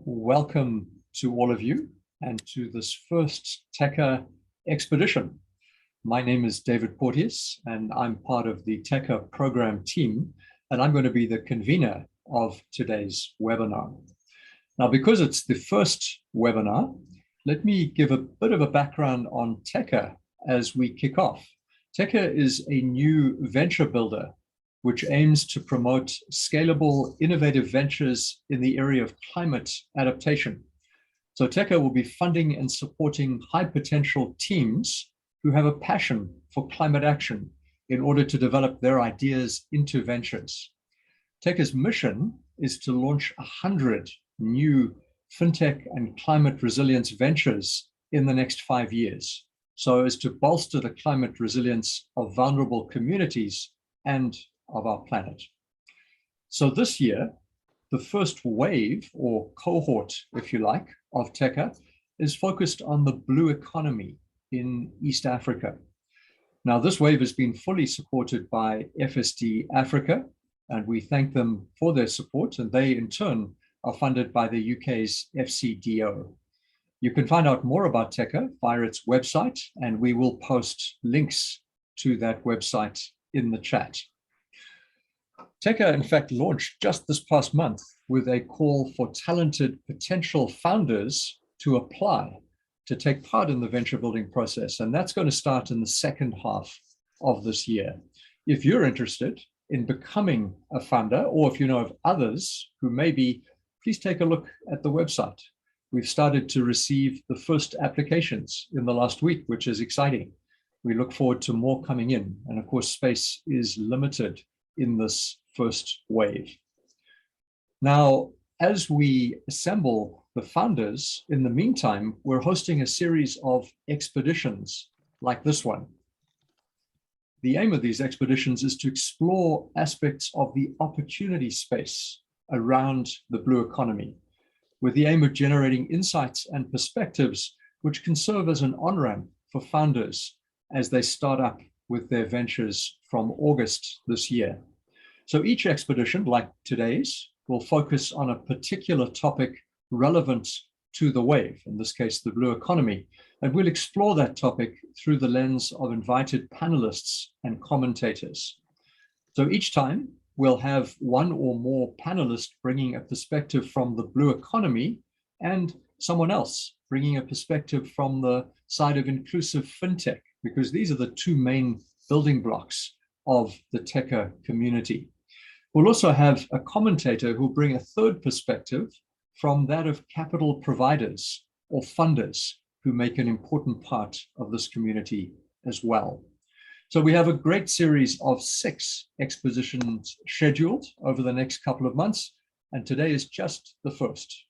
welcome to all of you and to this first TECA expedition. My name is David Porteous and I'm part of the TECA program team, and I'm going to be the convener of today's webinar. Now, because it's the first webinar, let me give a bit of a background on TECA as we kick off. TECA is a new venture builder which aims to promote scalable, innovative ventures in the area of climate adaptation. So TECA will be funding and supporting high potential teams who have a passion for climate action in order to develop their ideas into ventures. TECA's mission is to launch 100 new fintech and climate resilience ventures in the next 5 years, so as to bolster the climate resilience of vulnerable communities and of our planet. So this year, the first wave or cohort, if you like, of TECA is focused on the blue economy in East Africa. Now, this wave has been fully supported by FSD Africa, and we thank them for their support, and they in turn are funded by the UK's FCDO. You can find out more about TECA via its website, and we will post links to that website in the chat. TECA, in fact, launched just this past month with a call for talented potential founders to apply to take part in the venture building process. And that's going to start in the second half of this year. If you're interested in becoming a founder, or if you know of others who may be, please take a look at the website. We've started to receive the first applications in the last week, which is exciting. We look forward to more coming in. And of course, space is limited in this first wave. Now, as we assemble the founders, in the meantime, we're hosting a series of expeditions like this one. The aim of these expeditions is to explore aspects of the opportunity space around the blue economy, with the aim of generating insights and perspectives which can serve as an on-ramp for founders as they start up with their ventures from August this year. So each expedition, like today's, will focus on a particular topic relevant to the wave, in this case, the blue economy. And we'll explore that topic through the lens of invited panelists and commentators. So each time we'll have one or more panelists bringing a perspective from the blue economy and someone else bringing a perspective from the side of inclusive fintech, because these are the two main building blocks of the TECA community. We'll also have a commentator who'll bring a third perspective from that of capital providers or funders who make an important part of this community as well. So we have a great series of 6 expositions scheduled over the next couple of months, and today is just the first.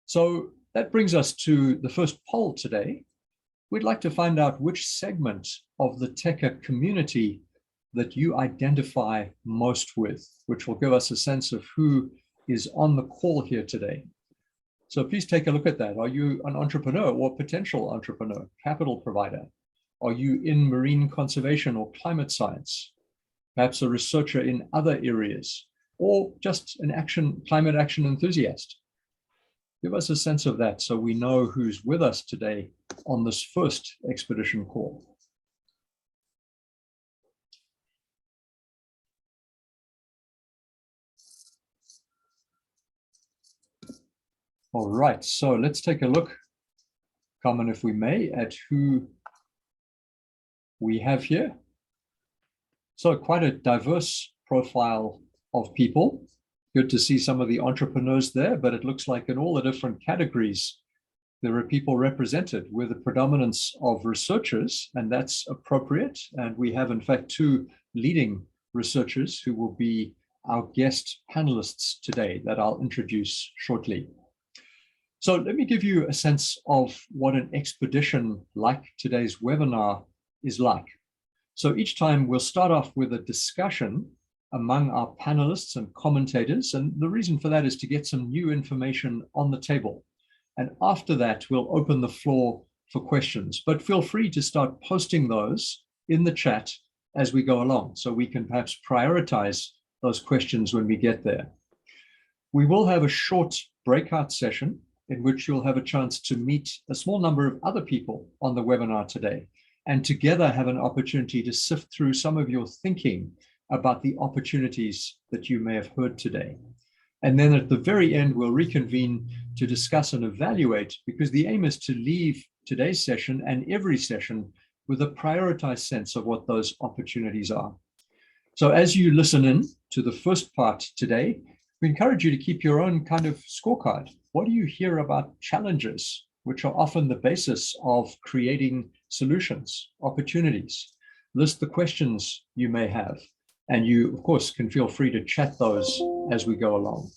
So that brings us to the first poll today. We'd like to find out which segment of the TECA community that you identify most with, which will give us a sense of who is on the call here today. So please take a look at that. Are you an entrepreneur or potential entrepreneur, capital provider? Are you in marine conservation or climate science? Perhaps a researcher in other areas, or just an climate action enthusiast? Give us a sense of that so we know who's with us today on this first expedition call. All right, so let's take a look, comment if we may, at who we have here. So quite a diverse profile of people. Good to see some of the entrepreneurs there, but it looks like in all the different categories, there are people represented with a predominance of researchers, and that's appropriate. And we have, in fact, 2 leading researchers who will be our guest panelists today that I'll introduce shortly. So let me give you a sense of what an expedition like today's webinar is like. So each time we'll start off with a discussion among our panelists and commentators. And the reason for that is to get some new information on the table. And after that, we'll open the floor for questions. But feel free to start posting those in the chat as we go along, so we can perhaps prioritize those questions when we get there. We will have a short breakout session in which you'll have a chance to meet a small number of other people on the webinar today, and together have an opportunity to sift through some of your thinking about the opportunities that you may have heard today. And then at the very end, we'll reconvene to discuss and evaluate, because the aim is to leave today's session and every session with a prioritized sense of what those opportunities are. So as you listen in to the first part today, we encourage you to keep your own kind of scorecard. What do you hear about challenges, which are often the basis of creating solutions, opportunities? List the questions you may have, and you, of course, can feel free to chat those as we go along.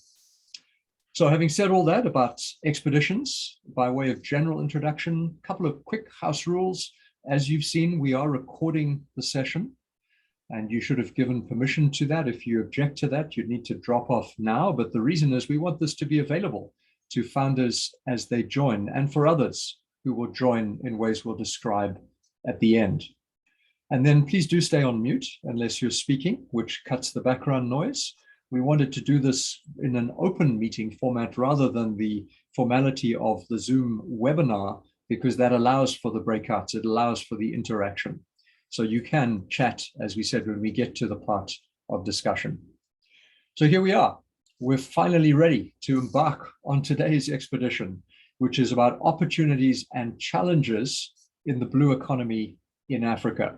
So having said all that about expeditions, by way of general introduction, a couple of quick house rules. As you've seen, we are recording the session, and you should have given permission to that. If you object to that, you'd need to drop off now. But the reason is we want this to be available to founders as they join, and for others who will join in ways we'll describe at the end. And then please do stay on mute unless you're speaking, which cuts the background noise. We wanted to do this in an open meeting format rather than the formality of the Zoom webinar, because that allows for the breakouts, it allows for the interaction. So you can chat, as we said, when we get to the part of discussion. So here we are. We're finally ready to embark on today's expedition, which is about opportunities and challenges in the blue economy in Africa.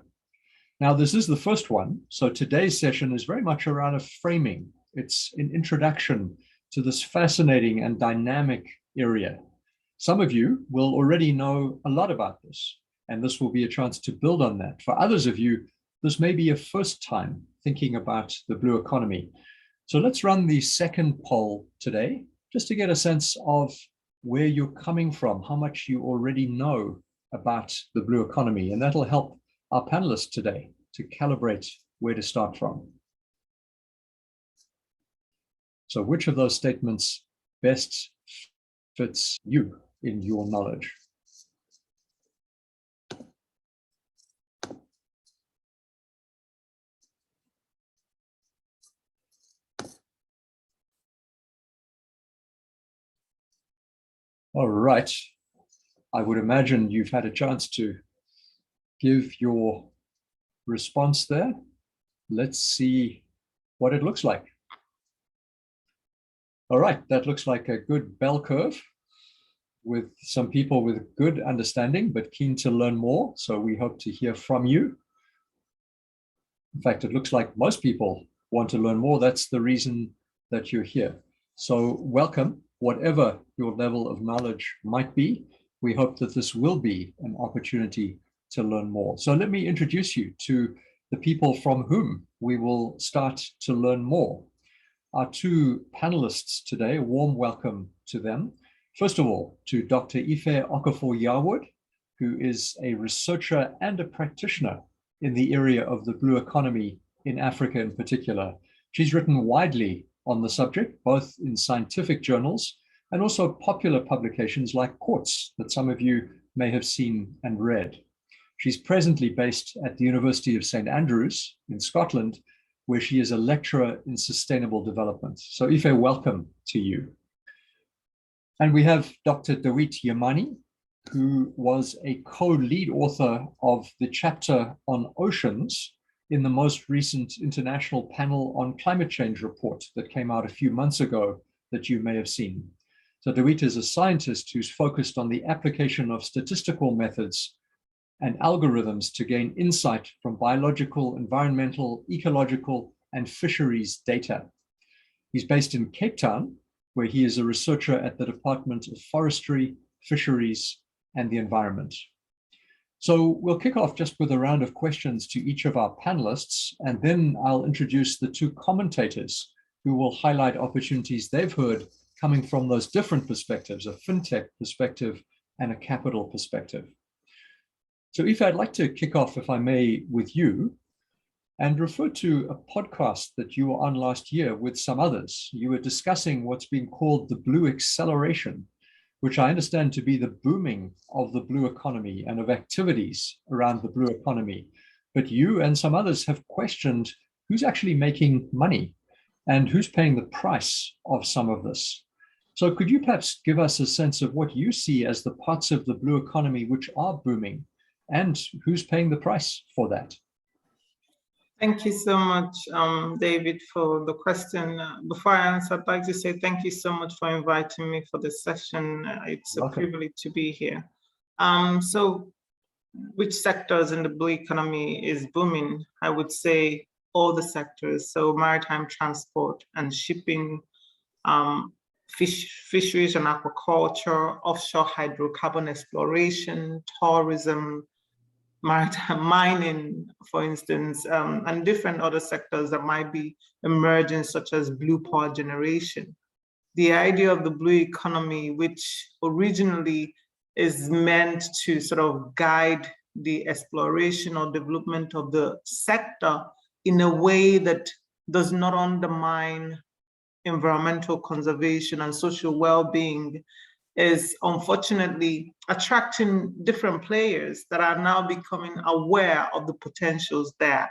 Now, this is the first one, so today's session is very much around a framing. It's an introduction to this fascinating and dynamic area. Some of you will already know a lot about this, and this will be a chance to build on that. For others of you, this may be a first time thinking about the blue economy. So let's run the second poll today, just to get a sense of where you're coming from, how much you already know about the blue economy, and that'll help our panelists today to calibrate where to start from. So which of those statements best fits you in your knowledge? All right. I would imagine you've had a chance to give your response there. Let's see what it looks like. All right, that looks like a good bell curve with some people with good understanding but keen to learn more. So we hope to hear from you. In fact, it looks like most people want to learn more. That's the reason that you're here. So welcome, whatever your level of knowledge might be. We hope that this will be an opportunity to learn more. So let me introduce you to the people from whom we will start to learn more. Our two panelists today, a warm welcome to them. First of all, to Dr. Okafor-Yarwood, who is a researcher and a practitioner in the area of the blue economy in Africa in particular. She's written widely on the subject, both in scientific journals and also popular publications like Quartz that some of you may have seen and read. She's presently based at the University of St. Andrews in Scotland, where she is a lecturer in sustainable development. So Ife, welcome to you. And we have Dr. Dawit Yemane, who was a co-lead author of the chapter on oceans in the most recent International Panel on Climate Change report that came out a few months ago that you may have seen. So Dawit is a scientist who's focused on the application of statistical methods and algorithms to gain insight from biological, environmental, ecological, and fisheries data. He's based in Cape Town, where he is a researcher at the Department of Forestry, Fisheries, and the Environment. So we'll kick off just with a round of questions to each of our panelists, and then I'll introduce the two commentators who will highlight opportunities they've heard coming from those different perspectives, a fintech perspective and a capital perspective. So Ife, I'd like to kick off, if I may, with you and refer to a podcast that you were on last year with some others. You were discussing what's being called the blue acceleration, which I understand to be the booming of the blue economy and of activities around the blue economy. But you and some others have questioned who's actually making money and who's paying the price of some of this. So could you perhaps give us a sense of what you see as the parts of the blue economy which are booming and who's paying the price for that? Thank you so much, David, for the question. Before I answer, I'd like to say thank you so much for inviting me for this session. It's a privilege to be here. So which sectors in the blue economy is booming? I would say all the sectors. So maritime transport and shipping, fisheries and aquaculture, offshore hydrocarbon exploration, tourism, maritime mining, for instance, and different other sectors that might be emerging, such as blue power generation. The idea of the blue economy, which originally is meant to sort of guide the exploration or development of the sector in a way that does not undermine environmental conservation and social well-being, is unfortunately attracting different players that are now becoming aware of the potentials there.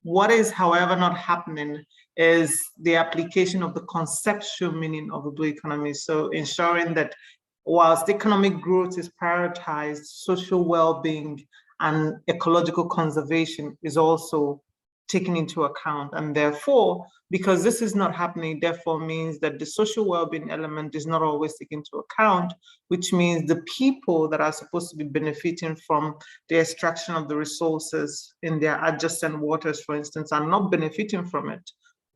What is, however, not happening is the application of the conceptual meaning of the blue economy. So ensuring that whilst economic growth is prioritized, social well-being and ecological conservation is also taken into account. And therefore, because this is not happening, therefore means that the social well-being element is not always taken into account, which means the people that are supposed to be benefiting from the extraction of the resources in their adjacent waters, for instance, are not benefiting from it.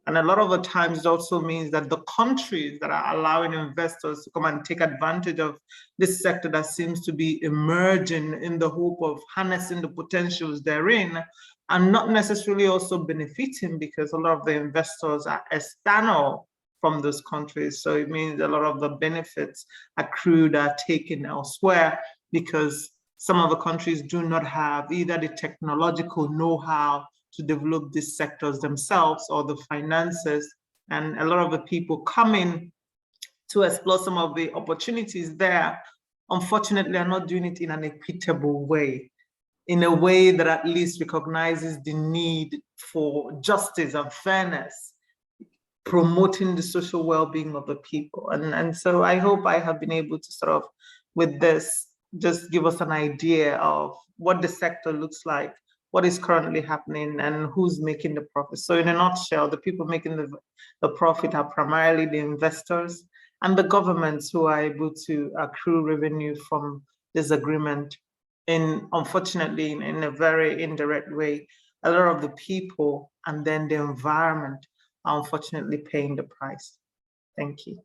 And a lot of the times it also means that the countries that are allowing investors to come and take advantage of this sector that seems to be emerging in the hope of harnessing the potentials therein are not necessarily also benefiting, because a lot of the investors are external from those countries. So it means a lot of the benefits accrued are taken elsewhere, because some of the countries do not have either the technological know-how to develop these sectors themselves or the finances. And a lot of the people coming to explore some of the opportunities there, unfortunately, are not doing it in an equitable way, in a way that at least recognizes the need for justice and fairness, promoting the social well-being of the people. And so I hope I have been able to sort of, with this, just give us an idea of what the sector looks like, what is currently happening, and who's making the profit. So in a nutshell, the people making the profit are primarily the investors and the governments who are able to accrue revenue from this agreement. Unfortunately, in a very indirect way, a lot of the people and then the environment are unfortunately paying the price. Thank you.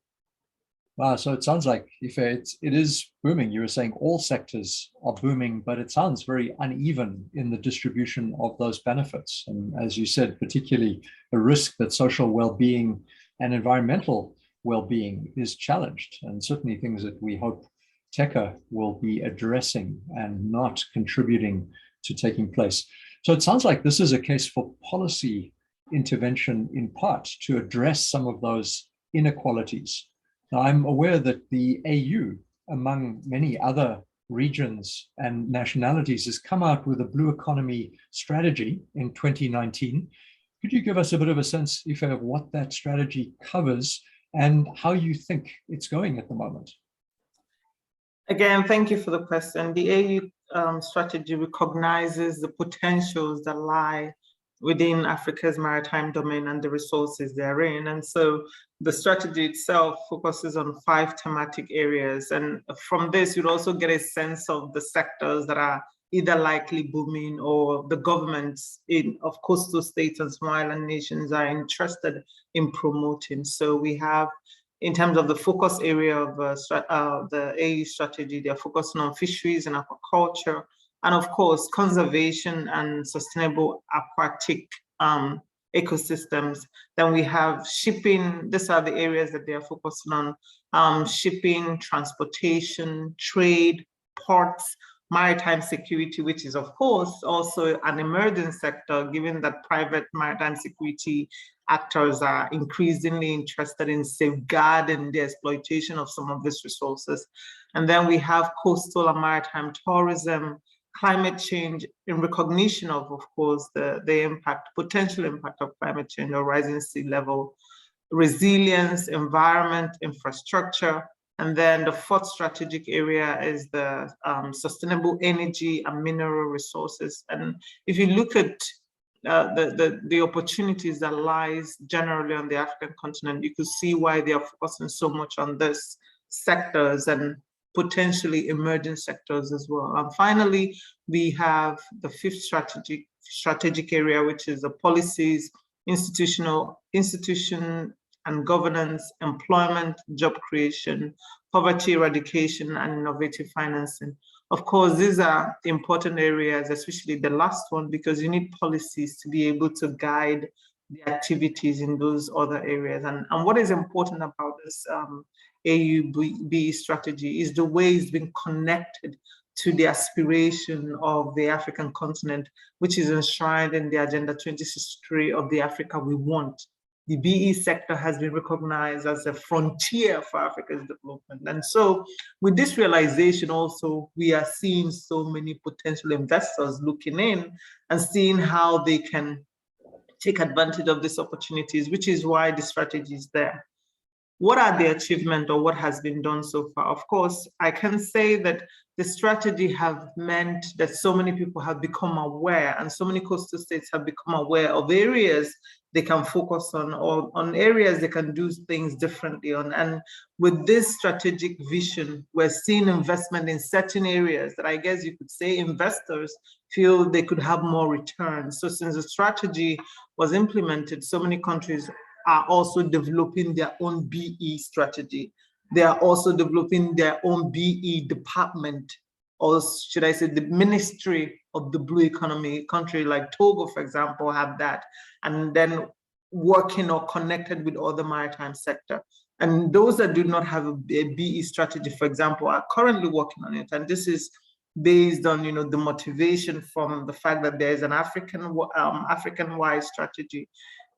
Wow, so it sounds like if it is booming. You were saying all sectors are booming, but it sounds very uneven in the distribution of those benefits. And as you said, particularly a risk that social well-being and environmental well-being is challenged, and certainly things that we hope TECA will be addressing and not contributing to taking place. So it sounds like this is a case for policy intervention in part to address some of those inequalities. Now, I'm aware that the AU, among many other regions and nationalities, has come out with a blue economy strategy in 2019. Could you give us a bit of a sense, Ife, of what that strategy covers and how you think it's going at the moment? Again, thank you for the question. The AU strategy recognizes the potentials that lie within Africa's maritime domain and the resources therein. And so the strategy itself focuses on 5 thematic areas. And from this, you'd also get a sense of the sectors that are either likely booming or the governments of coastal states and small island nations are interested in promoting. So we have, in terms of the focus area of the AU strategy, they're focusing on fisheries and aquaculture, and of course, conservation and sustainable aquatic ecosystems. Then we have shipping. These are the areas that they are focusing on: shipping, transportation, trade, ports, maritime security, which is of course also an emerging sector, given that private maritime security actors are increasingly interested in safeguarding the exploitation of some of these resources. And then we have coastal and maritime tourism, climate change, in recognition of course, the potential impact of climate change or rising sea level, resilience, environment, infrastructure, And then the fourth strategic area is the sustainable energy and mineral resources. And if you look at the opportunities that lies generally on the African continent, you could see why they are focusing so much on this sectors and potentially emerging sectors as well. And finally, we have the fifth strategic area, which is the policies, institution and governance, employment, job creation, poverty eradication, and innovative financing. Of course, these are important areas, especially the last one, because you need policies to be able to guide the activities in those other areas. And what is important about this AUBE strategy is the way it's been connected to the aspiration of the African continent, which is enshrined in the Agenda 2063 of the Africa we want. The BE sector has been recognized as a frontier for Africa's development. And so with this realization also, we are seeing so many potential investors looking in and seeing how they can take advantage of these opportunities, which is why the strategy is there. What are the achievements or what has been done so far? Of course, I can say that the strategy have meant that so many people have become aware and so many coastal states have become aware of areas they can focus on or on areas they can do things differently on. And with this strategic vision, we're seeing investment in certain areas that I guess you could say investors feel they could have more returns. So since the strategy was implemented, so many countries are also developing their own BE strategy. They are also developing their own BE department, or should I say the Ministry of the Blue Economy. Country like Togo, for example, have that, and then working or connected with other maritime sector. And those that do not have a BE strategy, for example, are currently working on it. And this is based on the motivation from the fact that there is an African-wide strategy.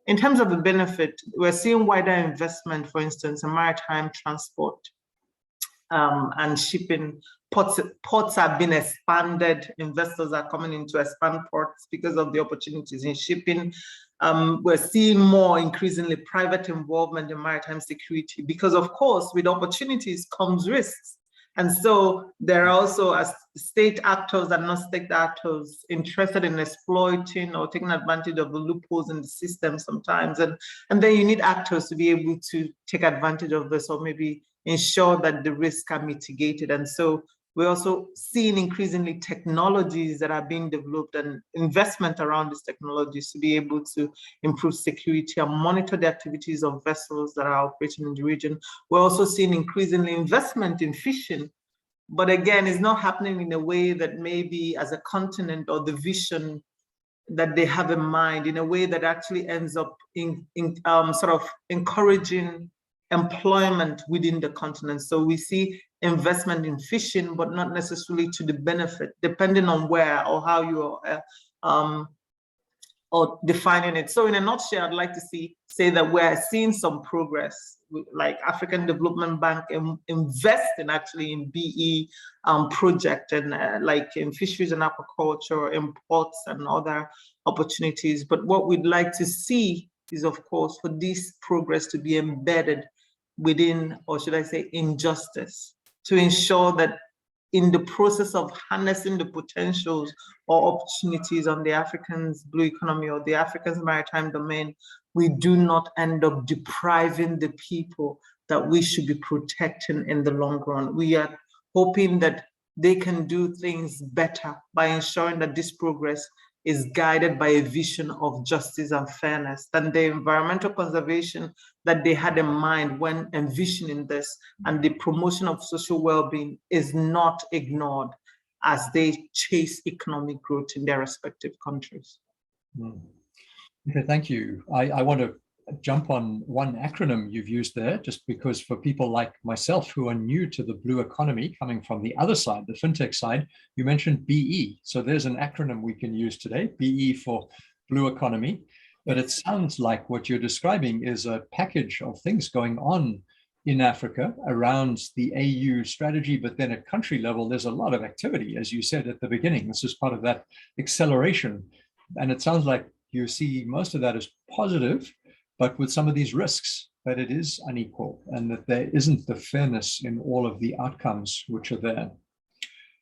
In terms of the benefit, we're seeing wider investment, for instance, in maritime transport and shipping. Ports have been expanded. Investors are coming in to expand ports because of the opportunities in shipping. We're seeing more increasingly private involvement in maritime security because, of course, with opportunities comes risks. And so there are also as state actors and non-state actors interested in exploiting or taking advantage of the loopholes in the system sometimes. And then you need actors to be able to take advantage of this or maybe ensure that the risks are mitigated. And so we're also seeing increasingly technologies that are being developed and investment around these technologies to be able to improve security and monitor the activities of vessels that are operating in the region. We're also seeing increasingly investment in fishing, but again, it's not happening in a way that maybe as a continent or the vision that they have in mind, in a way that actually ends up in sort of encouraging employment within the continent. So we see investment in fishing, but not necessarily to the benefit, depending on where or how you are or defining it. So in a nutshell, I'd like to say that we're seeing some progress, like African Development Bank investing actually in BE project and like in fisheries and aquaculture, imports and other opportunities. But what we'd like to see is, of course, for this progress to be embedded within, or should I say, injustice, to ensure that in the process of harnessing the potentials or opportunities on the African's blue economy or the African's maritime domain, we do not end up depriving the people that we should be protecting in the long run. We are hoping that they can do things better by ensuring that this progress is guided by a vision of justice and fairness, than the environmental conservation that they had in mind when envisioning this, and the promotion of social well-being is not ignored as they chase economic growth in their respective countries. Okay, thank you. I want to jump on one acronym you've used there, just because for people like myself who are new to the blue economy, coming from the other side, the fintech side, you mentioned BE. So there's an acronym we can use today, BE for blue economy. But it sounds like what you're describing is a package of things going on in Africa around the AU strategy, but then at country level, there's a lot of activity, as you said at the beginning. This is part of that acceleration. And it sounds like you see most of that as positive, but with some of these risks that it is unequal and that there isn't the fairness in all of the outcomes which are there.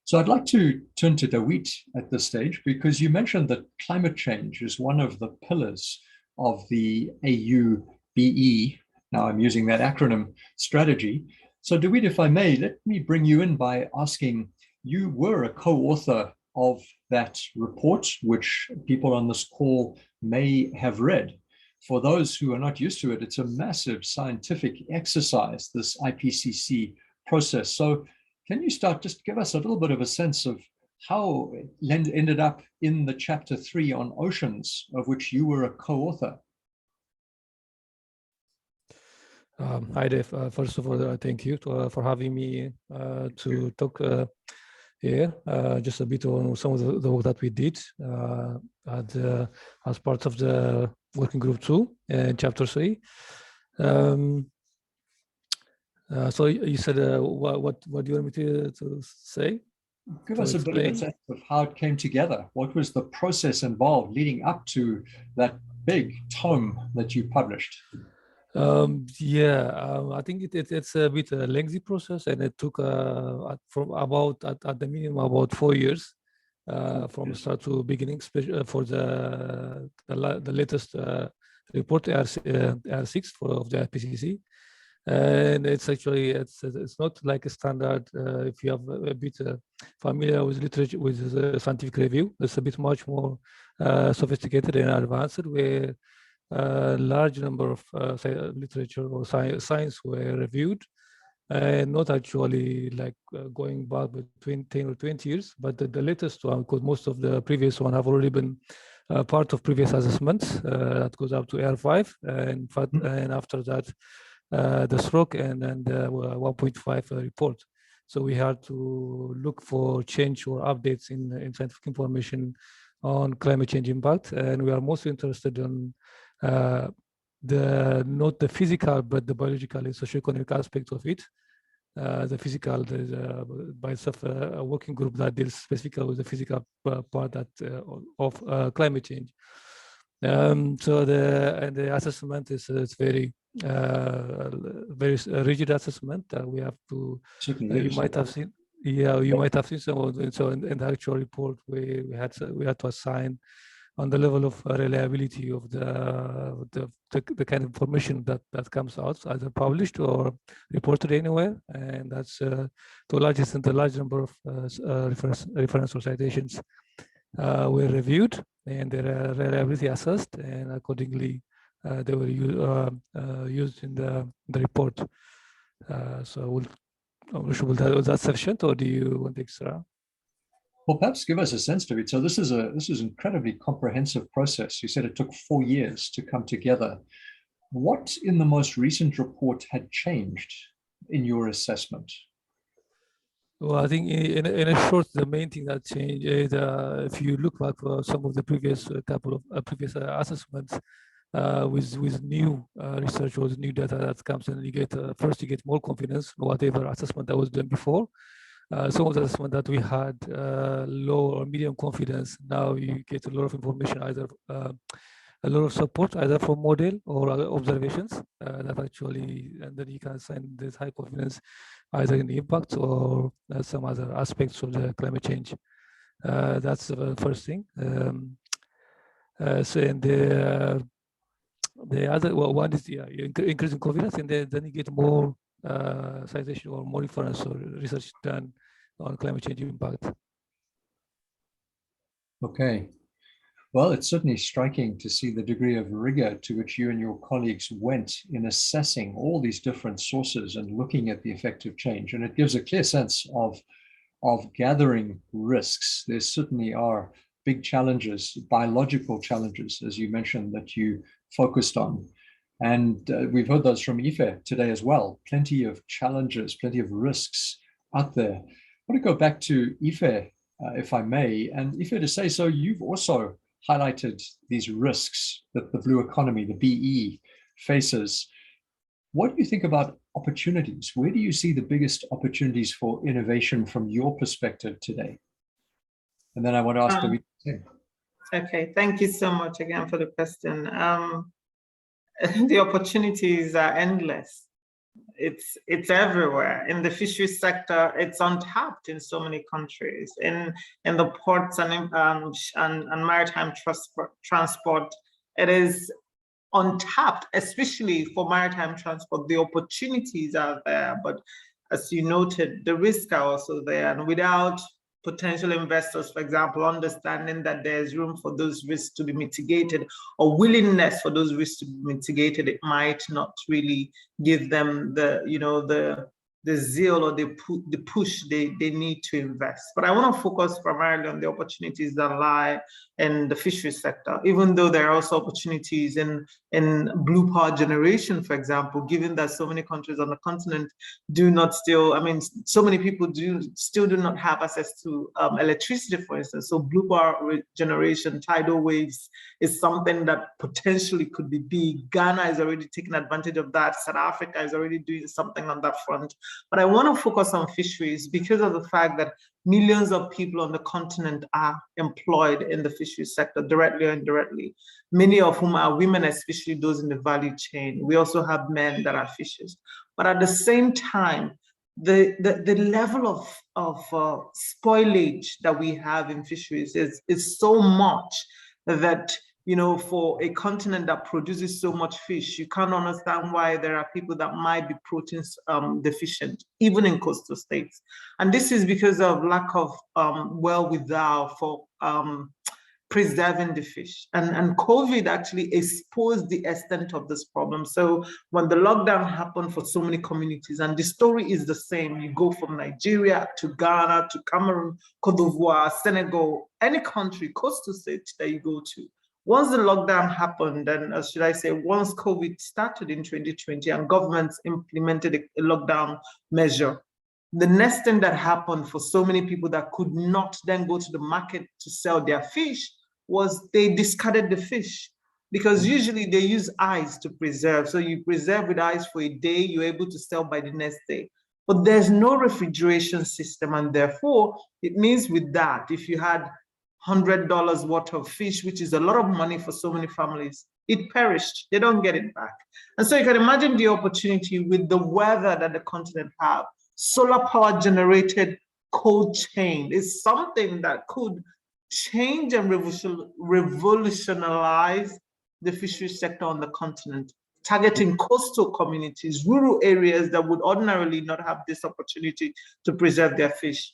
So I'd like to turn to Dawit at this stage, because you mentioned that climate change is one of the pillars of the AUBE. Now I'm using that acronym strategy. So Dawit, if I may, let me bring you in by asking, you were a co-author of that report, which people on this call may have read. For those who are not used to it, it's a massive scientific exercise, this IPCC process. So can you start, just give us a little bit of a sense of how it ended up in the chapter 3 on oceans, of which you were a co-author? Hi, Dave. First of all, thank you for having me to talk here. Just a bit on some of the work that we did as part of the working group 2 in chapter 3. So you said, what do you want me to say? Give us a bit of a sense of how it came together. What was the process involved leading up to that big tome that you published? I think it's a bit a lengthy process, and it took from about at the minimum about 4 years from start to beginning, for the latest report R6 of the IPCC. And it's actually it's not like a standard. If you have a bit familiar with literature, with the scientific review, it's a bit much more sophisticated and advanced, where a large number of literature or science were reviewed, and not actually like going back between 10 or 20 years, but the latest one, because most of the previous one have already been part of previous assessments that goes up to R5, and after that the stroke and the 1.5 report. So we had to look for change or updates in scientific information on climate change impact, and we are mostly interested in not the physical but the biological and socioeconomic aspect of it. The physical, there's by itself a working group that deals specifically with the physical part of climate change. So the assessment is very rigid assessment that we have to. You might have seen. Yeah, you might have seen some of it. So in the actual report, we had to assign on the level of reliability of the kind of information that comes out, either published or reported anywhere, and that's to a large extent the large number of reference or citations were reviewed, and their reliability assessed, and accordingly they were used in the report. So I'm not sure was that sufficient, or do you want extra? Well, perhaps give us a sense of it. So this is an incredibly comprehensive process. You said it took 4 years to come together. What in the most recent report had changed in your assessment? Well, I think in a short, the main thing that changed is if you look back for some of the previous couple of previous assessments with new research or new data that comes, and you get first you get more confidence in whatever assessment that was done before. Some of the assessment that we had low or medium confidence, now you get a lot of information, either a lot of support, either from model or observations that actually, and then you can assign this high confidence either in the impact or some other aspects of the climate change. That's the first thing. So and the other one is increasing confidence, and then you get more citation or more inference or research done on climate change impact. Okay. Well, it's certainly striking to see the degree of rigor to which you and your colleagues went in assessing all these different sources and looking at the effect of change. And it gives a clear sense of gathering risks. There certainly are big challenges, biological challenges, as you mentioned, that you focused on. And we've heard those from Ife today as well. Plenty of challenges, plenty of risks out there. I want to go back to Ife, if I may. And Ife, to say so, you've also highlighted these risks that the blue economy, the BE, faces. What do you think about opportunities? Where do you see the biggest opportunities for innovation from your perspective today? And then I want to ask Dawit. Okay, thank you so much again for the question. the opportunities are endless. It's everywhere. In the fisheries sector, it's untapped in so many countries. In the ports and maritime transport, it is untapped, especially for maritime transport. The opportunities are there, but as you noted, the risks are also there. And without potential investors, for example, understanding that there's room for those risks to be mitigated or willingness for those risks to be mitigated, it might not really give them the zeal or the push they need to invest. But I want to focus primarily on the opportunities that lie in the fisheries sector, even though there are also opportunities in blue power generation, for example, given that so many countries on the continent do not still, so many people still do not have access to electricity, for instance. So blue power generation, tidal waves is something that potentially could be big. Ghana is already taking advantage of that. South Africa is already doing something on that front. But I want to focus on fisheries because of the fact that millions of people on the continent are employed in the fisheries sector, directly or indirectly, many of whom are women, especially those in the value chain. We also have men that are fishers. But at the same time, the level of spoilage that we have in fisheries is so much that, for a continent that produces so much fish, you can't understand why there are people that might be protein deficient, even in coastal states. And this is because of lack of wherewithal for preserving the fish. And COVID actually exposed the extent of this problem. So when the lockdown happened for so many communities, and the story is the same, you go from Nigeria to Ghana to Cameroon, Cote d'Ivoire, Senegal, any country, coastal state that you go to. Once the lockdown happened, and should I say, once COVID started in 2020 and governments implemented a lockdown measure, the next thing that happened for so many people that could not then go to the market to sell their fish was they discarded the fish, because usually they use ice to preserve. So you preserve with ice for a day, you're able to sell by the next day. But there's no refrigeration system, and therefore it means with that, if you had $100 worth of fish, which is a lot of money for so many families, it perished. They don't get it back. And so you can imagine the opportunity with the weather that the continent have. Solar power generated cold chain is something that could change and revolutionize the fisheries sector on the continent, targeting coastal communities, rural areas that would ordinarily not have this opportunity to preserve their fish.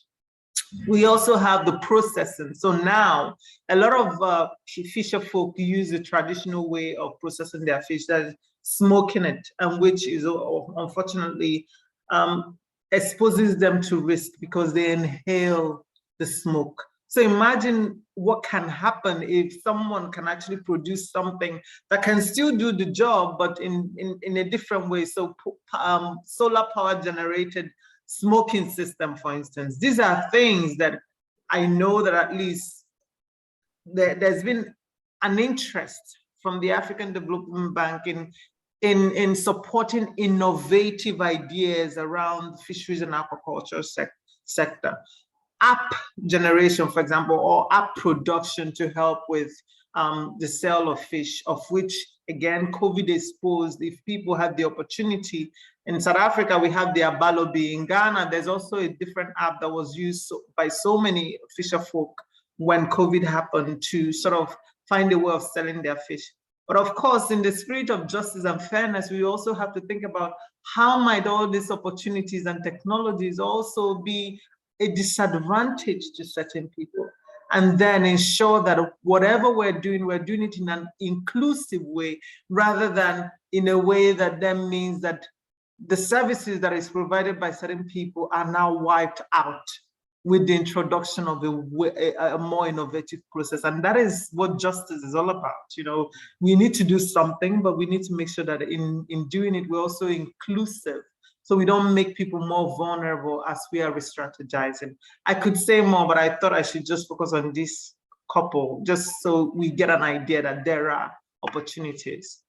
We also have the processing. So now a lot of fisher folk use the traditional way of processing their fish, that is smoking it, and which is unfortunately exposes them to risk because they inhale the smoke. So imagine what can happen if someone can actually produce something that can still do the job, but in a different way. So solar power generated smoking system, for instance. These are things that I know that at least there's been an interest from the African Development Bank in supporting innovative ideas around fisheries and aquaculture sector. App generation, for example, or app production to help with the sale of fish, of which, again, COVID exposed. If people had the opportunity, in South Africa, we have the Abalobi. In Ghana, there's also a different app that was used by so many fisher folk when COVID happened to sort of find a way of selling their fish. But of course, in the spirit of justice and fairness, we also have to think about how might all these opportunities and technologies also be a disadvantage to certain people, and then ensure that whatever we're doing it in an inclusive way, rather than in a way that then means that the services that is provided by certain people are now wiped out with the introduction of a more innovative process. And that is what justice is all about. We need to do something, but we need to make sure that in doing it, we're also inclusive, so we don't make people more vulnerable as we are re-strategizing. I could say more, but I thought I should just focus on this couple, just so we get an idea that there are opportunities.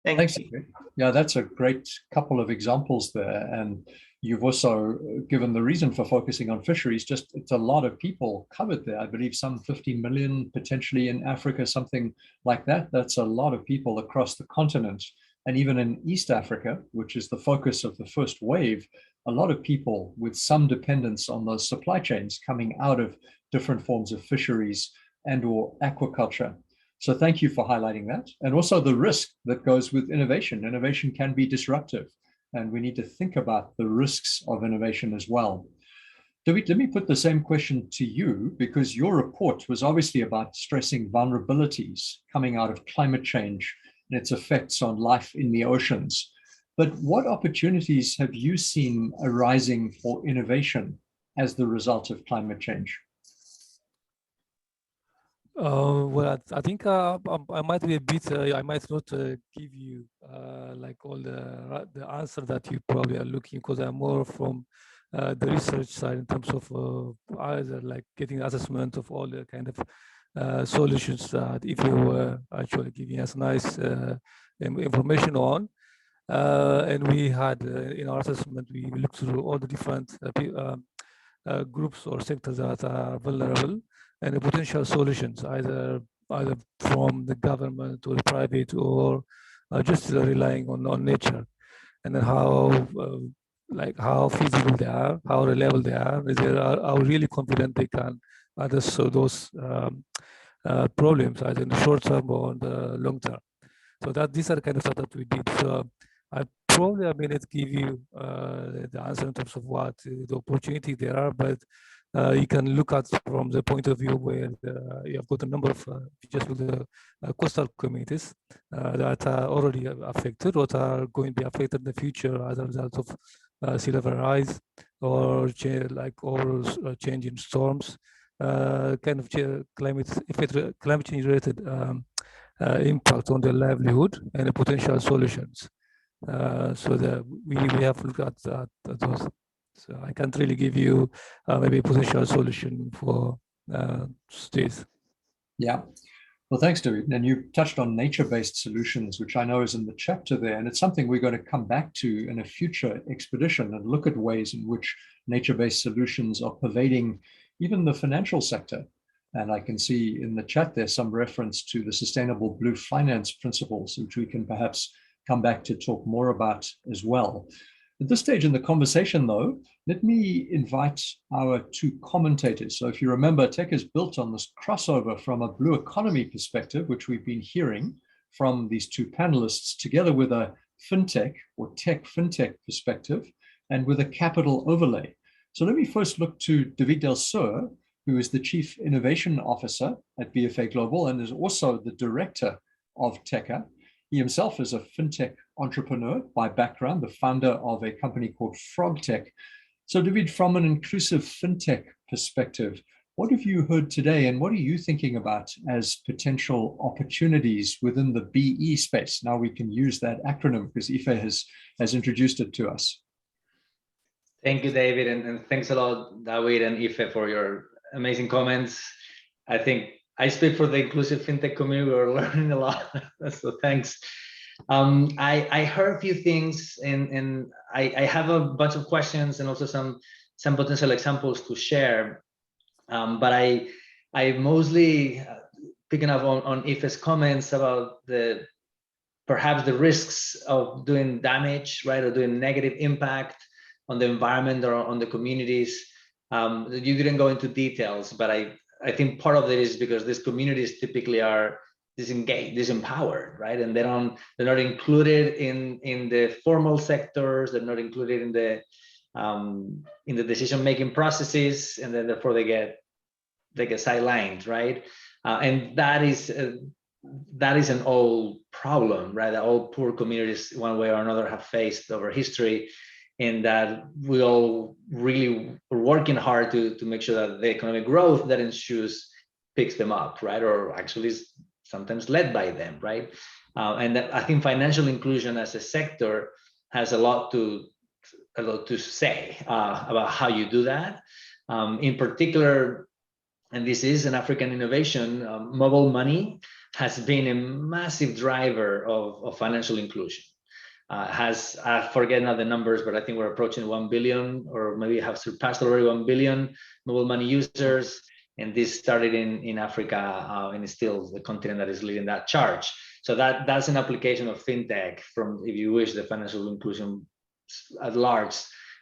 Thanks, you. David. Yeah, that's a great couple of examples there. And you've also given the reason for focusing on fisheries, just it's a lot of people covered there. I believe some 50 million potentially in Africa, something like that. That's a lot of people across the continent. And even in East Africa, which is the focus of the first wave, a lot of people with some dependence on those supply chains coming out of different forms of fisheries and or aquaculture. So thank you for highlighting that. And also the risk that goes with innovation. Innovation can be disruptive, and we need to think about the risks of innovation as well. Dawit, let me put the same question to you, because your report was obviously about stressing vulnerabilities coming out of climate change and its effects on life in the oceans. But what opportunities have you seen arising for innovation as the result of climate change? Well, I think I might be a bit. I might not give you like all the answer that you probably are looking, because I'm more from the research side in terms of either like getting assessment of all the kind of solutions that if you were actually giving us nice information on. And we had in our assessment, we looked through all the different groups or sectors that are vulnerable, and the potential solutions, either from the government or the private, or just relying on nature, and then how feasible they are, how reliable they are, are really confident they can address those problems either in the short term or in the long term. So these are the kind of stuff that we did. So I probably to give you the answer in terms of what the opportunity there are, but you can look at from the point of view where you have got a number of just with the coastal communities that are already affected or are going to be affected in the future as a result of sea level rise or change in storms, kind of climate change related impact on their livelihood and the potential solutions. So that we have looked at those. So I can't really give you maybe a potential solution for this. Yeah. Well, thanks, Dawit. And you touched on nature-based solutions, which I know is in the chapter there. And it's something we're going to come back to in a future expedition and look at ways in which nature-based solutions are pervading even the financial sector. And I can see in the chat there some reference to the sustainable blue finance principles, which we can perhaps come back to talk more about as well. At this stage in the conversation, though, let me invite our two commentators. So if you remember, TECA is built on this crossover from a blue economy perspective, which we've been hearing from these two panelists, together with a fintech or tech fintech perspective, and with a capital overlay. So let me first look to David Del Sur, who is the Chief Innovation Officer at BFA Global and is also the Director of TECA. He himself is a fintech entrepreneur by background, the founder of a company called FrogTech. So David, from an inclusive fintech perspective, what have you heard today and what are you thinking about as potential opportunities within the BE space? Now we can use that acronym because Ife has introduced it to us. Thank you, David, and thanks a lot, Dawit and Ife, for your amazing comments. I think I speak for the inclusive fintech community. We're learning a lot, so thanks. I heard a few things, and I have a bunch of questions and also some potential examples to share. But I mostly picking up on Ife's comments about perhaps the risks of doing damage, right, or doing negative impact on the environment or on the communities. You didn't go into details, but I think part of it is because these communities typically are disengaged, disempowered, right? And they're not included in the formal sectors. They're not included in the decision-making processes, and then therefore they get sidelined, right? And that is an old problem, right? That all poor communities, one way or another, have faced over history. And that we all really are working hard to make sure that the economic growth that ensues picks them up, right? Or actually is sometimes led by them, right? And I think financial inclusion as a sector has a lot to say about how you do that. In particular, and this is an African innovation, mobile money has been a massive driver of financial inclusion. I forget now the numbers, but I think we're approaching 1 billion, or maybe have surpassed already 1 billion mobile money users. And this started in Africa, and it's still the continent that is leading that charge. So that's an application of fintech from, if you wish, the financial inclusion at large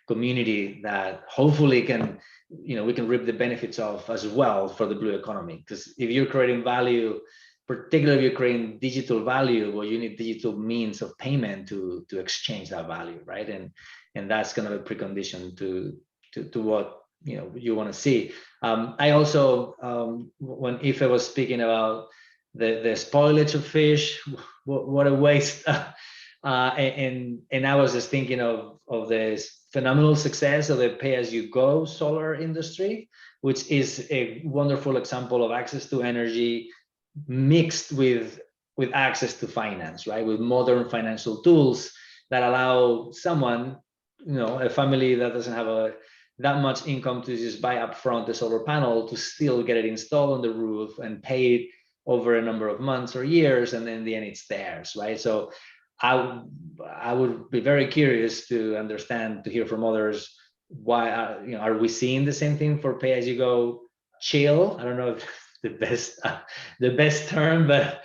community that hopefully can, we can reap the benefits of as well for the blue economy. Because if you're creating value, particularly if you're creating digital value, well, you need digital means of payment to exchange that value, right? And that's kind of a precondition to what you want to see. I also, when Ife was speaking about the spoilage of fish, what a waste. And I was just thinking of this phenomenal success of the pay-as-you-go solar industry, which is a wonderful example of access to energy mixed with access to finance, right? With modern financial tools that allow someone, a family that doesn't have that much income to just buy upfront a solar panel, to still get it installed on the roof and pay it over a number of months or years, and then in the end it's theirs, right? So I would be very curious to understand, to hear from others, why are we seeing the same thing for pay-as-you-go chill? I don't know if the best term, but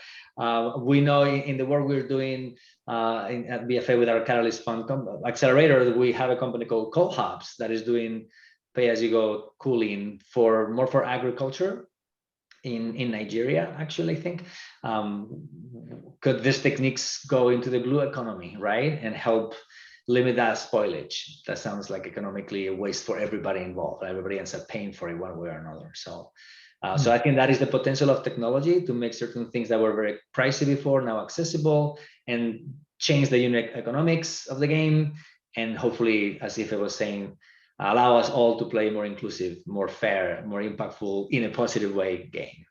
we know in the work we're doing at BFA with our Catalyst Fund accelerator, we have a company called CoHubs that is doing pay-as-you-go cooling more for agriculture in Nigeria, actually. I think could these techniques go into the blue economy, right, and help limit that spoilage? That sounds like economically a waste for everybody involved. Everybody ends up paying for it one way or another. So I think that is the potential of technology to make certain things that were very pricey before now accessible, and change the unit economics of the game, and hopefully, as Ife was saying, allow us all to play more inclusive, more fair, more impactful, in a positive way game.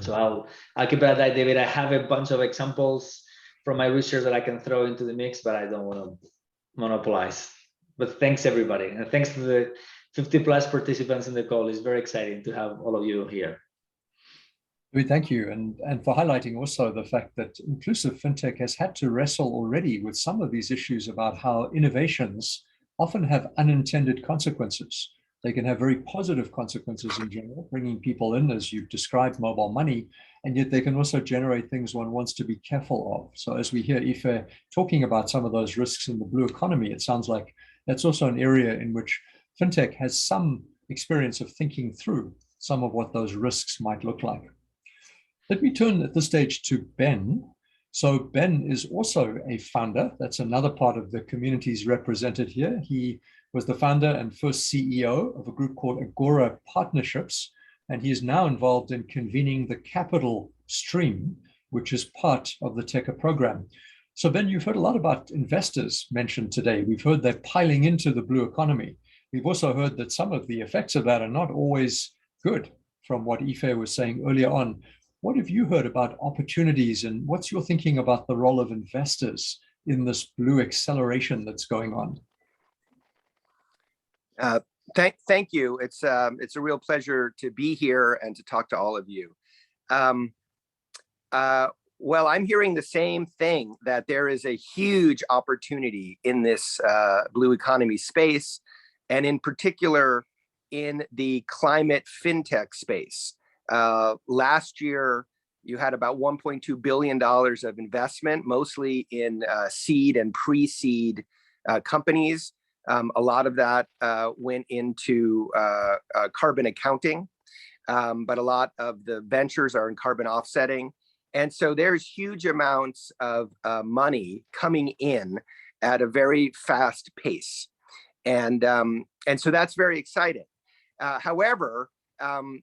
So I'll keep it at that, David. I have a bunch of examples from my research that I can throw into the mix, but I don't want to monopolize. But thanks everybody, and thanks to the 50+ participants in the call. It's very exciting to have all of you here. Thank you, and for highlighting also the fact that inclusive fintech has had to wrestle already with some of these issues about how innovations often have unintended consequences. They can have very positive consequences in general, bringing people in, as you've described, mobile money, and yet they can also generate things one wants to be careful of. So as we hear Ife talking about some of those risks in the blue economy, it sounds like that's also an area in which fintech has some experience of thinking through some of what those risks might look like. Let me turn at this stage to Ben. So Ben is also a founder. That's another part of the communities represented here. He was the founder and first CEO of a group called Agora Partnerships, and he is now involved in convening the Capital Stream, which is part of the TECA program. So Ben, you've heard a lot about investors mentioned today. We've heard they're piling into the blue economy. We've also heard that some of the effects of that are not always good, from what Ife was saying earlier on. What have you heard about opportunities, and what's your thinking about the role of investors in this blue acceleration that's going on? Thank you. It's a real pleasure to be here and to talk to all of you. Well, I'm hearing the same thing, that there is a huge opportunity in this blue economy space, and in particular in the climate fintech space. Last year, you had about $1.2 billion of investment, mostly in seed and pre-seed companies. A lot of that went into carbon accounting, but a lot of the ventures are in carbon offsetting. And so there's huge amounts of money coming in at a very fast pace. And so that's very exciting. However,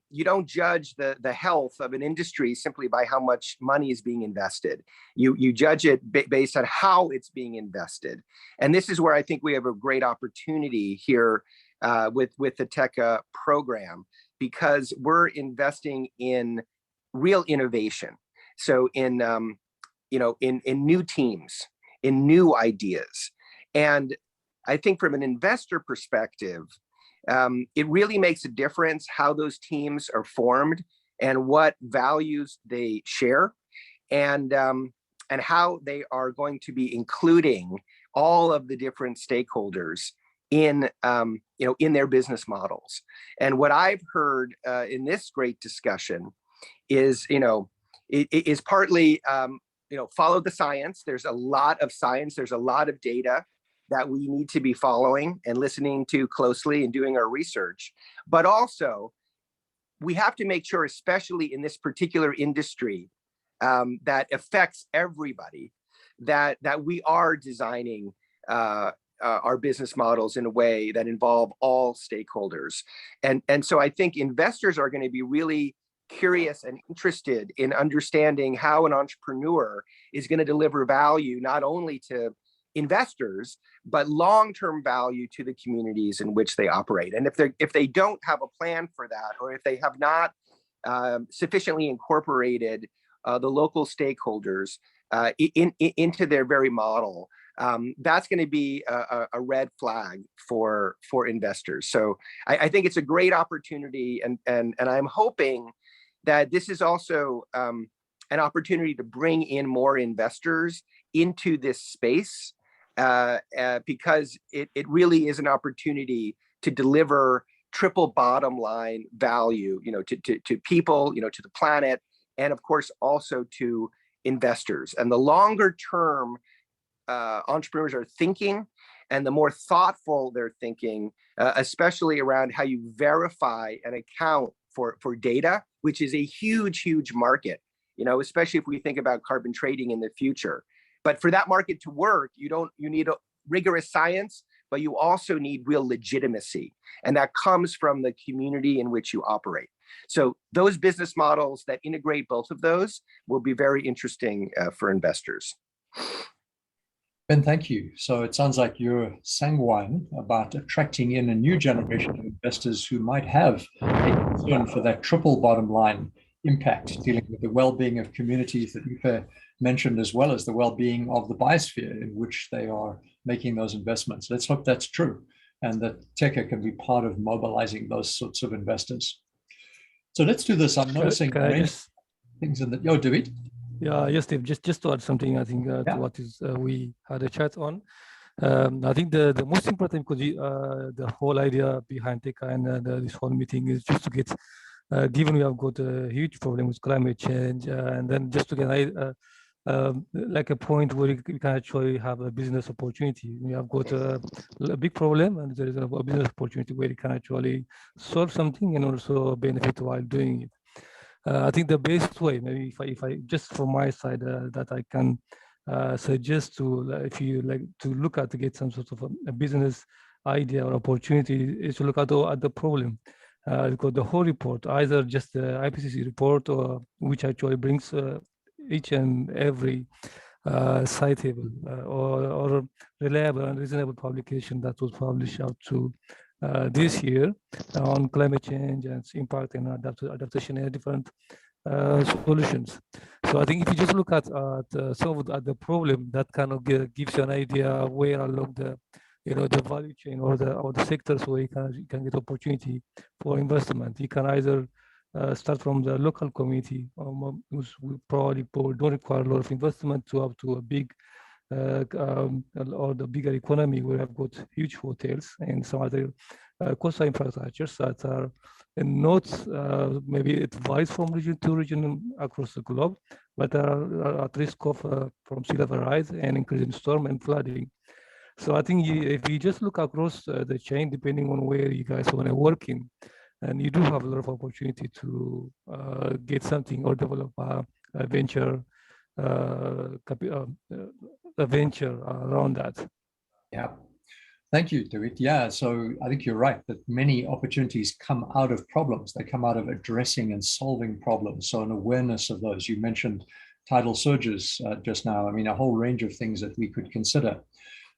you don't judge the health of an industry simply by how much money is being invested. You judge it based on how it's being invested. And this is where I think we have a great opportunity here with the TECA program, because we're investing in real innovation. So in new teams, in new ideas. And I think from an investor perspective, it really makes a difference how those teams are formed. and what values they share, and how they are going to be including all of the different stakeholders in in their business models. And what I've heard in this great discussion is it is partly follow the science. There's a lot of science, there's a lot of data that we need to be following and listening to closely and doing our research. But also we have to make sure, especially in this particular industry that affects everybody, that we are designing our business models in a way that involve all stakeholders. And so I think investors are going to be really curious and interested in understanding how an entrepreneur is going to deliver value not only to investors, but long-term value to the communities in which they operate. And if they don't have a plan for that, or if they have not sufficiently incorporated the local stakeholders into their very model, that's going to be a red flag for investors. So I think it's a great opportunity, and I'm hoping that this is also an opportunity to bring in more investors into this space, because it really is an opportunity to deliver triple bottom line value, to people, to the planet, and of course also to investors. And the longer term entrepreneurs are thinking, and the more thoughtful they're thinking, especially around how you verify and account for data, which is a huge market, especially if we think about carbon trading in the future. But for that market to work, you need a rigorous science, but you also need real legitimacy. And that comes from the community in which you operate. So those business models that integrate both of those will be very interesting for investors. Ben, thank you. So it sounds like you're sanguine about attracting in a new generation of investors who might have a concern for that triple bottom line impact, dealing with the well-being of communities that Ife mentioned, as well as the well-being of the biosphere in which they are making those investments. Let's hope that's true, and that TECA can be part of mobilizing those sorts of investors. So let's do this. I'm noticing things in the, Dawit. Yeah, yes, Steve, just to add something, I think to what is we had a chat on. I think the most important, because the whole idea behind TECA and this whole meeting is just to get, given we have got a huge problem with climate change, and then just to get like a point where we can actually have a business opportunity. We have got a big problem, and there is a business opportunity where you can actually solve something and also benefit while doing it. I think the best way, maybe if I just from my side, that I can suggest to, if you like to look at to get some sort of a business idea or opportunity, is to look at the problem. Because the whole report, either just the IPCC report, or which actually brings each and every citable or reliable and reasonable publication that was published out to this year on climate change and its impact and adaptation and different solutions. So I think if you just look at some of the problem, that kind of gives you an idea where along the the value chain or the sectors where you can get opportunity for investment. You can either start from the local community, which will probably don't require a lot of investment, to up to a big or the bigger economy, where I've got huge hotels and some other coastal infrastructures that are not maybe it varies from region to region across the globe, but are at risk of from sea level rise and increasing storm and flooding. So I think if you just look across the chain, depending on where you guys want to work in, and you do have a lot of opportunity to get something or develop a venture around that. Yeah, thank you, Dawit. Yeah, so I think you're right that many opportunities come out of problems. They come out of addressing and solving problems. So an awareness of those. You mentioned tidal surges just now. I mean, a whole range of things that we could consider.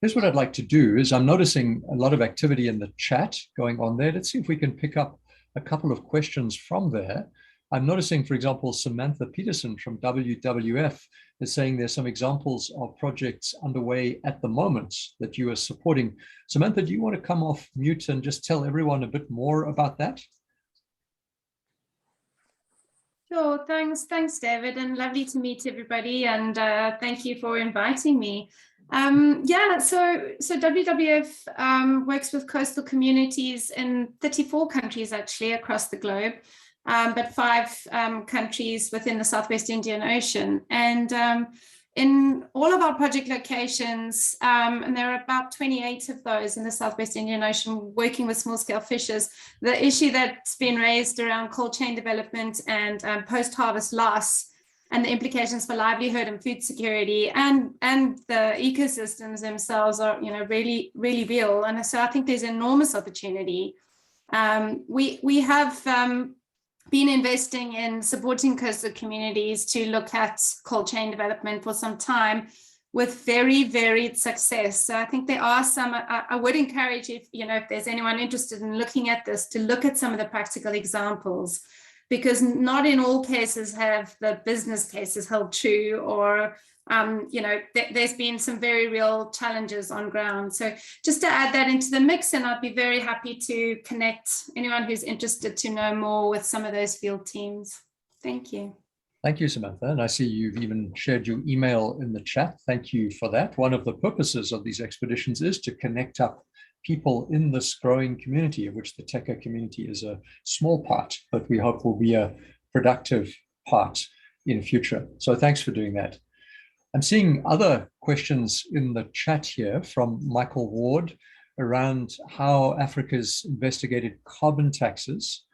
Here's what I'd like to do is I'm noticing a lot of activity in the chat going on there. Let's see if we can pick up a couple of questions from there. I'm noticing, for example, Samantha Peterson from WWF is saying there's some examples of projects underway at the moment that you are supporting. Samantha, do you want to come off mute and just tell everyone a bit more about that? Sure, thanks, David, and lovely to meet everybody. And thank you for inviting me. Yeah, so WWF works with coastal communities in 34 countries actually across the globe, but 5 countries within the Southwest Indian Ocean. And in all of our project locations, and there are about 28 of those in the Southwest Indian Ocean working with small-scale fishers, the issue that's been raised around cold chain development and post-harvest loss and the implications for livelihood and food security and the ecosystems themselves are, really, really real. And so I think there's enormous opportunity. We have been investing in supporting coastal communities to look at cold chain development for some time with very varied success. So I think there are some, I would encourage if there's anyone interested in looking at this, to look at some of the practical examples, because not in all cases have the business cases held true, or there's been some very real challenges on ground. So just to add that into the mix, and I'd be very happy to connect anyone who's interested to know more with some of those field teams. Thank you. Thank you, Samantha. And I see you've even shared your email in the chat. Thank you for that. One of the purposes of these expeditions is to connect up people in this growing community, of which the TECA community is a small part, but we hope will be a productive part in future. So thanks for doing that. I'm seeing other questions in the chat here from Michael Ward around how Africa's investigated carbon taxes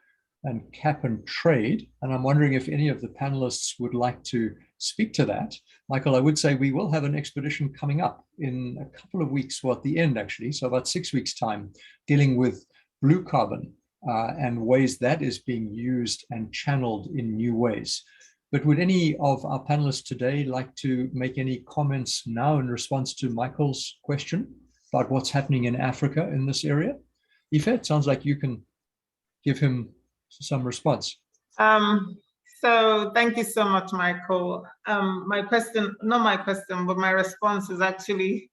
and cap and trade. And I'm wondering if any of the panelists would like to speak to that. Michael, I would say we will have an expedition coming up in a couple of weeks, well, at the end actually, so about 6 weeks' time, dealing with blue carbon and ways that is being used and channeled in new ways. But would any of our panelists today like to make any comments now in response to Michael's question about what's happening in Africa in this area? Aoife, it sounds like you can give him some response. So thank you so much, Michael. My question, not my question, but my response is actually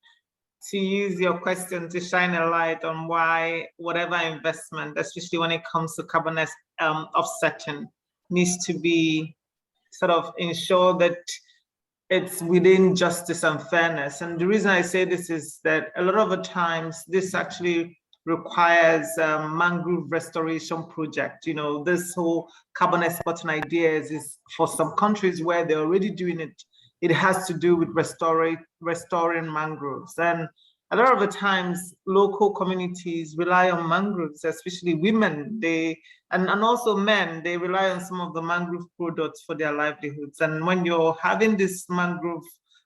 to use your question to shine a light on why whatever investment, especially when it comes to carbon offsetting, needs to be sort of ensure that it's within justice and fairness. And the reason I say this is that a lot of the times this actually requires mangrove restoration project. This whole carbon exporting ideas is for some countries where they're already doing it. It has to do with restoring mangroves. And a lot of the times local communities rely on mangroves, especially women, and also men, they rely on some of the mangrove products for their livelihoods. And when you're having this mangrove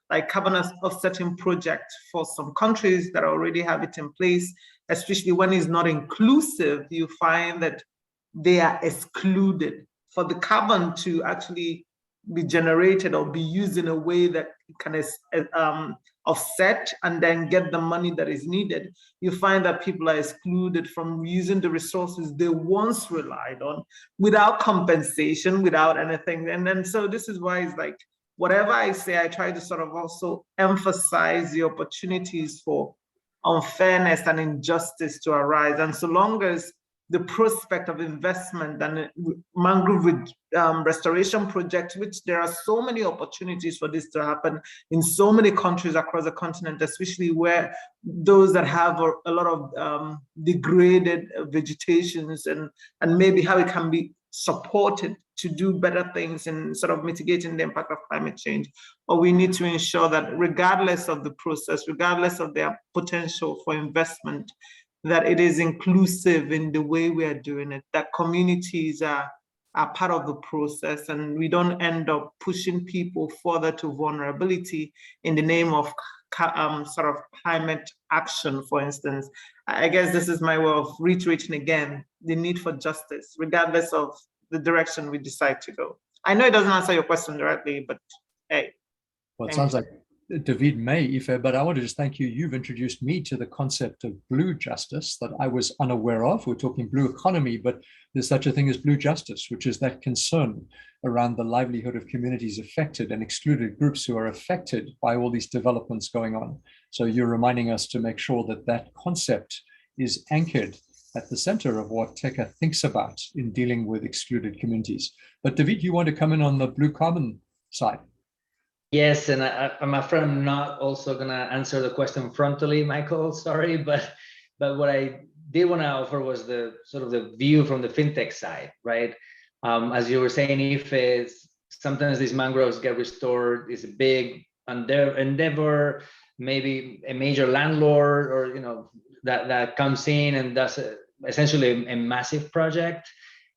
like carbon offsetting project for some countries that already have it in place, especially when it's not inclusive, you find that they are excluded. For the carbon to actually be generated or be used in a way that can offset and then get the money that is needed, you find that people are excluded from using the resources they once relied on without compensation, without anything. And then so this is why it's like, whatever I say, I try to sort of also emphasize the opportunities for unfairness and injustice to arise. And so long as the prospect of investment and mangrove restoration projects, which there are so many opportunities for this to happen in so many countries across the continent, especially where those that have a lot of degraded vegetations, and maybe how it can be supported to do better things in sort of mitigating the impact of climate change. But we need to ensure that regardless of the process, regardless of their potential for investment, that it is inclusive in the way we are doing it, that communities are part of the process, and we don't end up pushing people further to vulnerability in the name of sort of climate action, for instance. I guess this is my way of reiterating again the need for justice, regardless of the direction we decide to go. I know it doesn't answer your question directly, but hey. Well, it sounds like David may, Aoife, but I want to just thank you. You've introduced me to the concept of blue justice that I was unaware of. We're talking blue economy, but there's such a thing as blue justice, which is that concern around the livelihood of communities affected and excluded groups who are affected by all these developments going on. So you're reminding us to make sure that that concept is anchored at the center of what TECA thinks about in dealing with excluded communities. But Dawit, you want to come in on the blue carbon side? Yes, and I'm afraid I'm not also going to answer the question frontally, Michael, sorry, but what I did want to offer was the sort of the view from the fintech side, right? As you were saying, if it's sometimes these mangroves get restored, is a big endeavor, maybe a major landlord or that comes in and does essentially a massive project,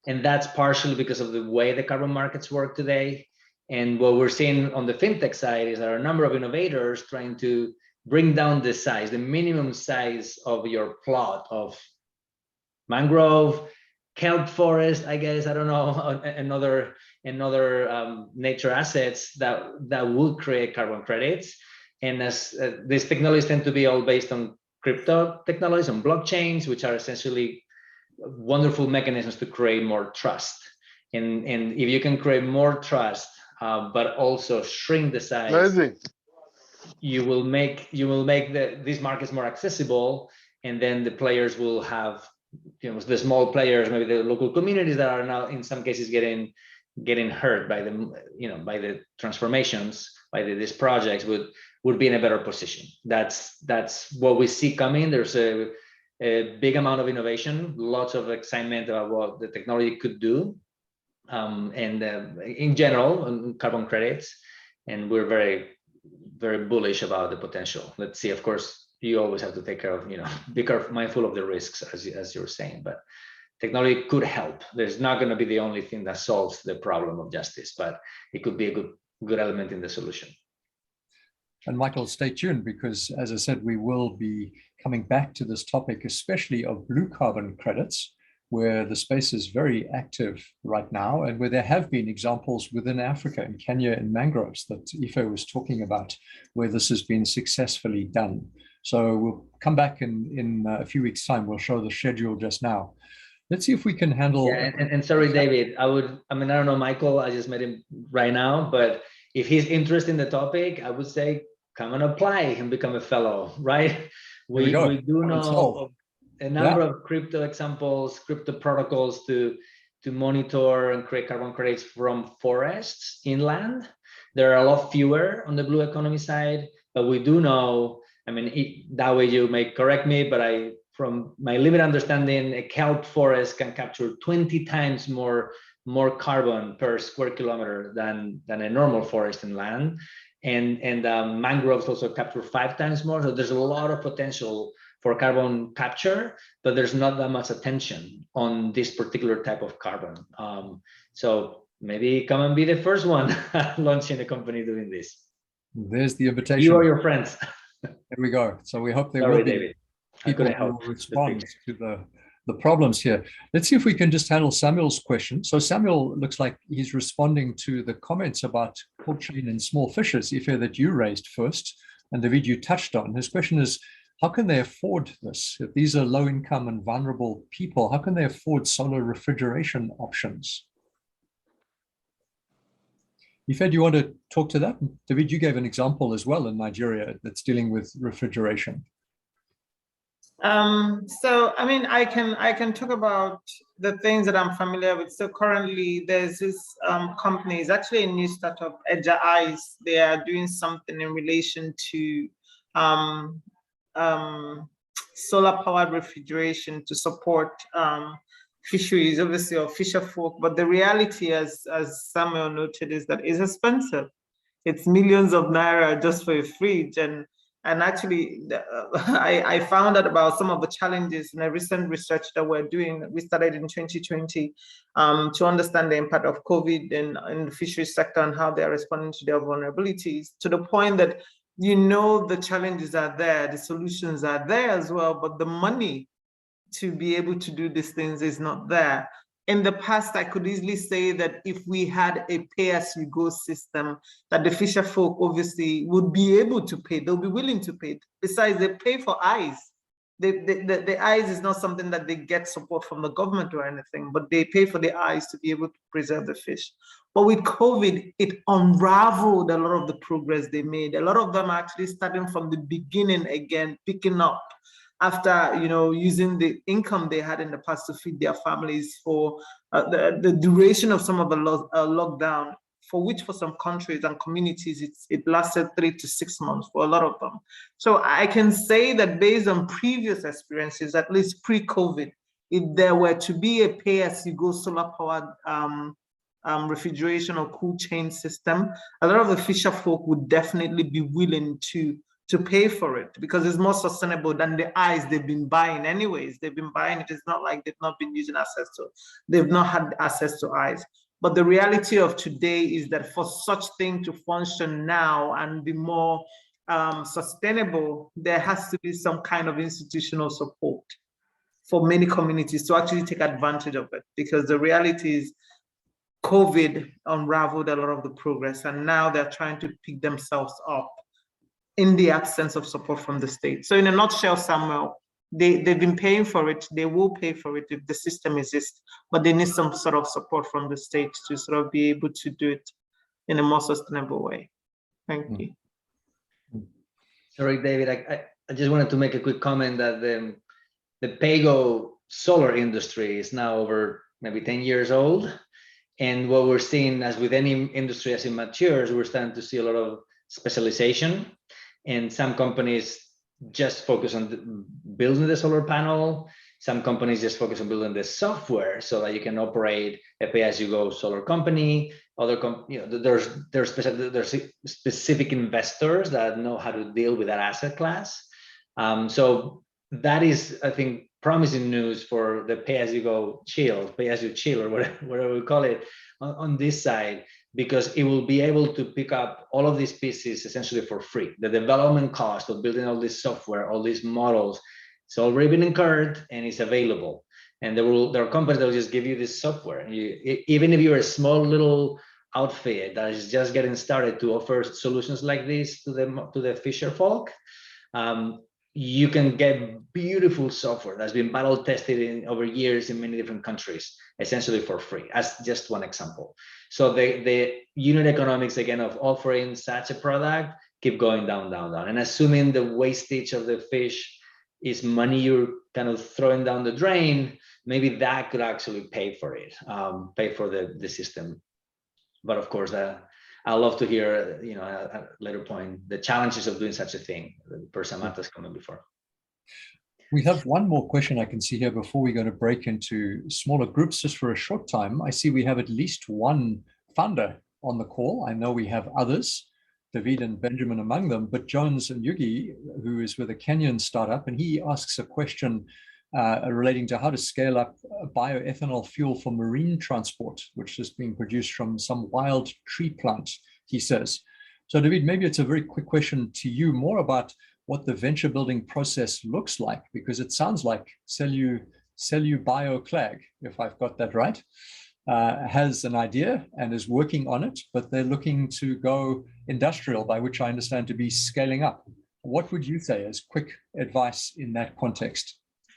and that's partially because of the way the carbon markets work today. And what we're seeing on the fintech side is there are a number of innovators trying to bring down the size, the minimum size of your plot of mangrove, kelp forest, I guess, I don't know, another nature assets that would create carbon credits. And as these technologies tend to be all based on crypto technologies, on blockchains, which are essentially wonderful mechanisms to create more trust. And if you can create more trust, but also shrink the size, amazing, you will make these markets more accessible, and then the players will have, the small players, maybe the local communities that are now in some cases getting hurt by the by the transformations, by these projects, would be in a better position. That's what we see coming. There's a big amount of innovation, lots of excitement about what the technology could do. And in general on carbon credits, and we're very, very bullish about the potential. Let's see, of course, you always have to take care of, be mindful of the risks, as you're saying, but technology could help. There's not going to be the only thing that solves the problem of justice, but it could be a good element in the solution. And Michael, stay tuned, because as I said, we will be coming back to this topic, especially of blue carbon credits, where the space is very active right now, and where there have been examples within Africa, in Kenya, and mangroves that Ife was talking about, where this has been successfully done. So we'll come back in a few weeks' time. We'll show the schedule just now. Let's see if we can handle. Yeah, and sorry, David, I don't know, Michael, I just met him right now, but if he's interested in the topic, I would say come and apply and become a fellow, right? We do know a number of crypto examples, crypto protocols to monitor and create carbon credits from forests inland. There are a lot fewer on the blue economy side, but we do know, that way you may correct me, but from my limited understanding, a kelp forest can capture 20 times more carbon per square kilometer than a normal forest inland. And mangroves also capture 5 times more. So there's a lot of potential for carbon capture, but there's not that much attention on this particular type of carbon. So maybe come and be the first one launching a company doing this. There's the invitation. You or your friends. There we go. So we hope there will be people who will respond to the problems here. Let's see if we can just handle Samuel's question. So Samuel looks like he's responding to the comments about cold chain and small fishes, Ife, that you raised first, and David, you touched on. His question is, how can they afford this? If these are low income and vulnerable people, how can they afford solar refrigeration options? Ife, do you want to talk to that? David, you gave an example as well in Nigeria that's dealing with refrigeration. I can talk about the things that I'm familiar with. So currently there's this company, it's actually a new startup, Edja Eyes. They are doing something in relation to solar powered refrigeration to support fisheries, obviously, or fisher folk. But the reality, as Samuel noted, is that it's expensive. It's millions of naira just for a fridge. And actually, I found out about some of the challenges in a recent research that we're doing. We started in 2020 to understand the impact of COVID in the fisheries sector and how they're responding to their vulnerabilities, to the point that, the challenges are there, the solutions are there as well, but the money to be able to do these things is not there. In the past, I could easily say that if we had a pay-as-you-go system, that the fisher folk obviously would be able to pay, they'll be willing to pay. Besides, they pay for eyes. The eyes is not something that they get support from the government or anything, but they pay for the eyes to be able to preserve the fish. But with COVID, it unraveled a lot of the progress they made. A lot of them are actually starting from the beginning again, picking up after, using the income they had in the past to feed their families for the duration of some of the lockdown, for which for some countries and communities, it lasted 3 to 6 months for a lot of them. So I can say that based on previous experiences, at least pre-COVID, if there were to be a pay-as-you-go solar-powered refrigeration or cool chain system, a lot of the fisher folk would definitely be willing to pay for it, because it's more sustainable than the ice they've been buying anyways. They've been buying it. It's not like they've not been using they've not had access to ice. But the reality of today is that for such thing to function now and be more sustainable, there has to be some kind of institutional support for many communities to actually take advantage of it, because the reality is COVID unraveled a lot of the progress, and now they're trying to pick themselves up in the absence of support from the state. So in a nutshell, Samuel, they've been paying for it. They will pay for it if the system exists, but they need some sort of support from the state to sort of be able to do it in a more sustainable way. Thank you. Sorry, David, I just wanted to make a quick comment that the pay-go solar industry is now over maybe 10 years old. And what we're seeing, as with any industry as it matures, we're starting to see a lot of specialization. And some companies just focus on building the solar panel. Some companies just focus on building the software so that you can operate a pay-as-you-go solar company. There's specific investors that know how to deal with that asset class. So that is, I think, promising news for the pay-as-you-go pay-as-you-chill, or whatever we call it on this side, because it will be able to pick up all of these pieces essentially for free. The development cost of building all this software, all these models, it's already been incurred and it's available. And there are companies that will just give you this software. Even if you're a small little outfit that is just getting started to offer solutions like this to the fisher folk, you can get beautiful software that's been battle tested over years in many different countries, essentially for free, as just one example. So the unit economics, again, of offering such a product keep going down. And assuming the wastage of the fish is money you're kind of throwing down the drain, maybe that could actually pay for it, pay for the system. But of course, I'd love to hear, at a later point, the challenges of doing such a thing, per Samantha's comment before. We have one more question I can see here before we go to break into smaller groups just for a short time. I see we have at least one founder on the call. I know we have others, David and Benjamin among them, but Jones and Yugi, who is with a Kenyan startup, and he asks a question relating to how to scale up bioethanol fuel for marine transport, which is being produced from some wild tree plant, he says. So David, maybe it's a very quick question to you, more about what the venture building process looks like, because it sounds like Cellu Bioclag, if I've got that right, has an idea and is working on it, but they're looking to go industrial, by which I understand to be scaling up. What would you say as quick advice in that context?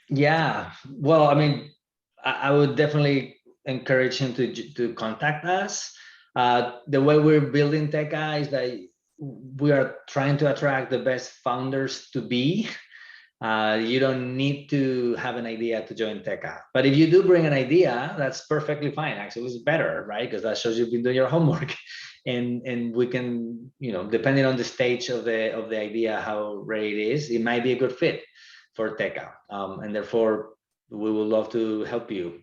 Yeah, well, I mean, I would definitely encourage him to contact us. The way we're building TECA is that we are trying to attract the best founders to be. You don't need to have an idea to join TECA, but if you do bring an idea, that's perfectly fine. Actually, it's better, right? Because that shows you've been doing your homework, and we can, depending on the stage of the idea, how ready it is, it might be a good fit for TECA, and therefore we would love to help you.